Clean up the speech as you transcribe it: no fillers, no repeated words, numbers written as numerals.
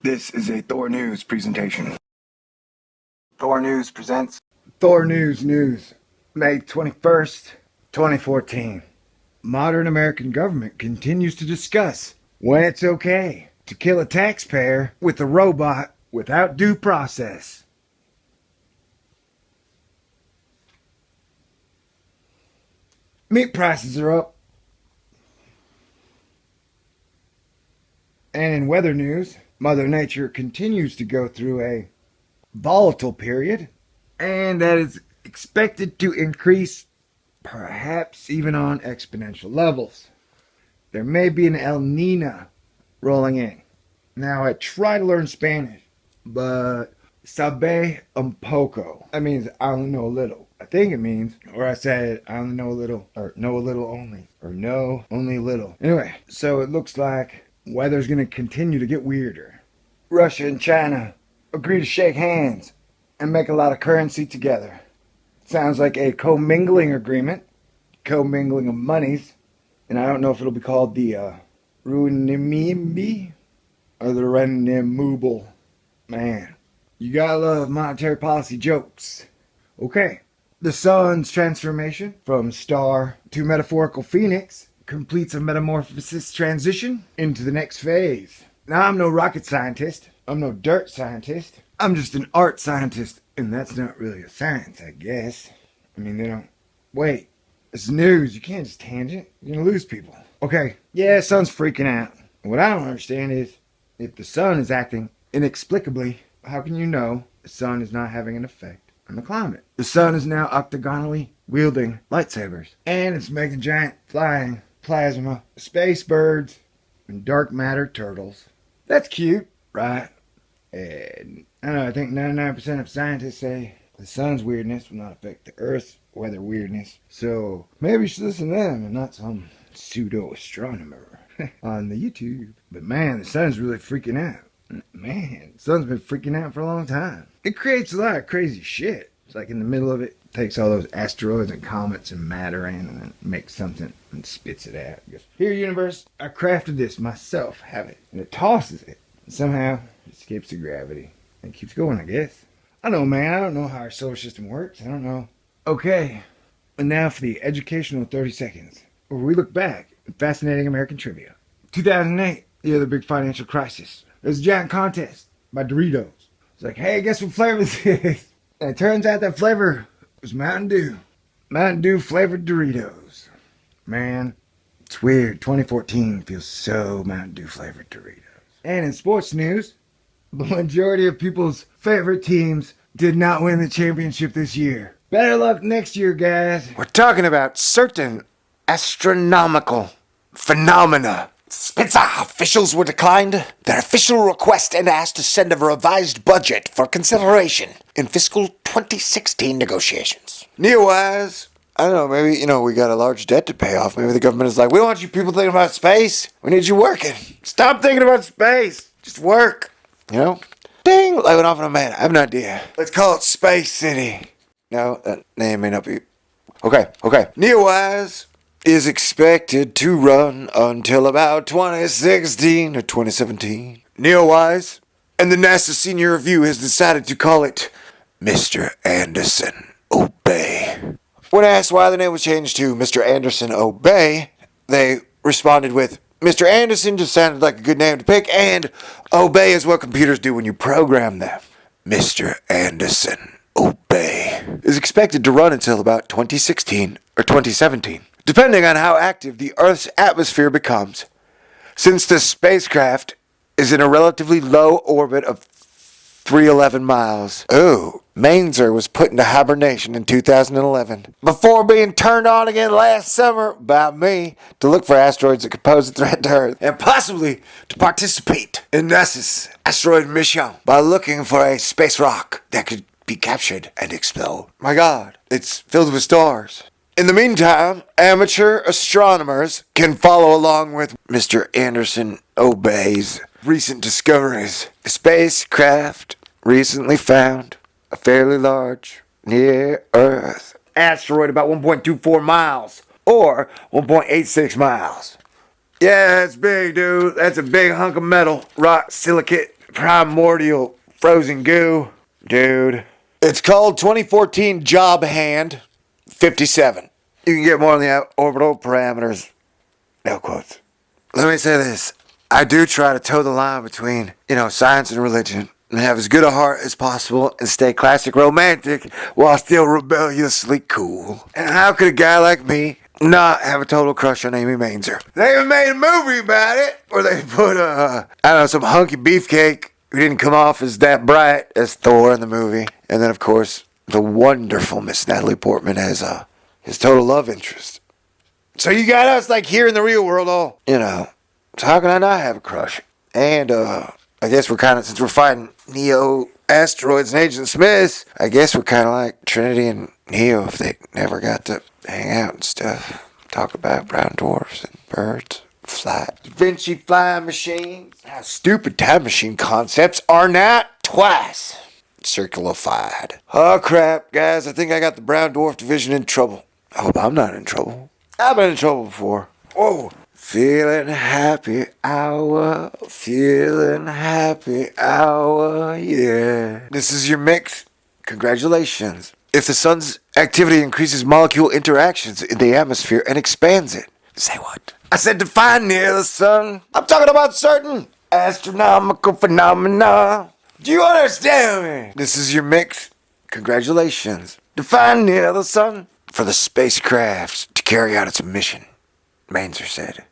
This is a THORnews presentation. THORnews presents THORnews News, May 21st, 2014. Modern American government continues to discuss when it's okay to kill a taxpayer with a robot without due process. Meat prices are up. And in weather news, Mother Nature continues to go through a volatile period, and that is expected to increase, perhaps even on exponential levels. There may be an El Nino rolling in. Now, I try to learn Spanish, but sabe un poco. That means I only know a little. I think it means, or I said I only know a little, or know a little only, or know only a little. Anyway, so it looks like weather's going to continue to get weirder. Russia and China agree to shake hands and make a lot of currency together. Sounds like a commingling agreement, commingling of monies, and I don't know if it'll be called the Ruinimimbi or the Renimooble. Man, you gotta love monetary policy jokes. Okay, the sun's transformation from star to metaphorical phoenix completes a metamorphosis transition into the next phase. Now, I'm no rocket scientist. I'm no dirt scientist. I'm just an art scientist, and that's not really a science, I guess. I mean, they don't... Wait, it's news. You can't just tangent. You're gonna lose people. Okay, yeah, sun's freaking out. What I don't understand is, if the sun is acting inexplicably, how can you know the sun is not having an effect on the climate? The sun is now octagonally wielding lightsabers, and it's making giant flying plasma space birds and dark matter turtles. That's cute, right? And I don't know, I think 99% of scientists say the sun's weirdness will not affect the Earth's weather weirdness. So maybe you should listen to them and not some pseudo astronomer on the YouTube. But man, the sun's really freaking out. Man, the sun's been freaking out for a long time. It creates a lot of crazy shit. It's like in the middle of it, takes all those asteroids and comets and matter in and then makes something and spits it out. It goes, here, universe, I crafted this myself, have it. And it tosses it. And somehow it escapes the gravity and keeps going, I guess. I don't know, man. I don't know how our solar system works. I don't know. Okay, and now for the educational 30 seconds, where we look back at fascinating American trivia. 2008, year of the big financial crisis. There's a giant contest by Doritos. It's like, hey, guess what flavor this is? And it turns out that flavor was Mountain Dew. Mountain Dew flavored Doritos. Man, it's weird. 2014 feels so Mountain Dew flavored Doritos. And in sports news, the majority of people's favorite teams did not win the championship this year. Better luck next year, guys. We're talking about certain astronomical phenomena. Spencer, officials were declined their official request and asked to send a revised budget for consideration in fiscal 2016 negotiations. Neowise, I don't know, maybe, we got a large debt to pay off. Maybe the government is like, we don't want you people thinking about space. We need you working. Stop thinking about space. Just work. Ding, light went off on a man. I have an idea. Let's call it Space City. No, that name may not be... Okay. Neowise is expected to run until about 2016 or 2017. Neowise and the NASA Senior Review has decided to call it Mr. Anderson Obey. When asked why the name was changed to Mr. Anderson Obey, they responded with, Mr. Anderson just sounded like a good name to pick, and obey is what computers do when you program them. Mr. Anderson Obey is expected to run until about 2016 or 2017. Depending on how active the Earth's atmosphere becomes, since the spacecraft is in a relatively low orbit of 311 miles. Mainzer was put into hibernation in 2011 before being turned on again last summer by me to look for asteroids that could pose a threat to Earth and possibly to participate in NASA's asteroid mission by looking for a space rock that could be captured and explode. My God, it's filled with stars. In the meantime, amateur astronomers can follow along with Mr. Anderson Obey's recent discoveries. A spacecraft recently found a fairly large near-Earth asteroid about 1.24 miles, or 1.86 miles. Yeah, that's big, dude. That's a big hunk of metal, rock, silicate. primordial frozen goo. Dude. It's called 2014 Job Hand 57. You can get more on the orbital parameters. No quotes. Let me say this. I do try to toe the line between, science and religion and have as good a heart as possible and stay classic romantic while still rebelliously cool. And how could a guy like me not have a total crush on Amy Mainzer? They even made a movie about it where they put, some hunky beefcake who didn't come off as that bright as Thor in the movie. And then, of course, the wonderful Miss Natalie Portman as his total love interest. So you got us like here in the real world all, so how can I not have a crush? And, I guess since we're fighting Neo asteroids and Agent Smith, I guess we're kind of like Trinity and Neo if they never got to hang out and stuff. Talk about brown dwarfs and birds, fly. Da Vinci flying machines. How stupid time machine concepts are not twice circulified. Oh crap, guys, I think I got the brown dwarf division in trouble. I hope I'm not in trouble. I've been in trouble before. Whoa. Feeling happy hour, yeah. This is your mix. Congratulations. If the sun's activity increases molecule interactions in the atmosphere and expands it. Say what? I said define near the sun. I'm talking about certain astronomical phenomena. Do you understand me? This is your mix. Congratulations. Define near the sun for the spacecraft to carry out its mission, Mainzer said.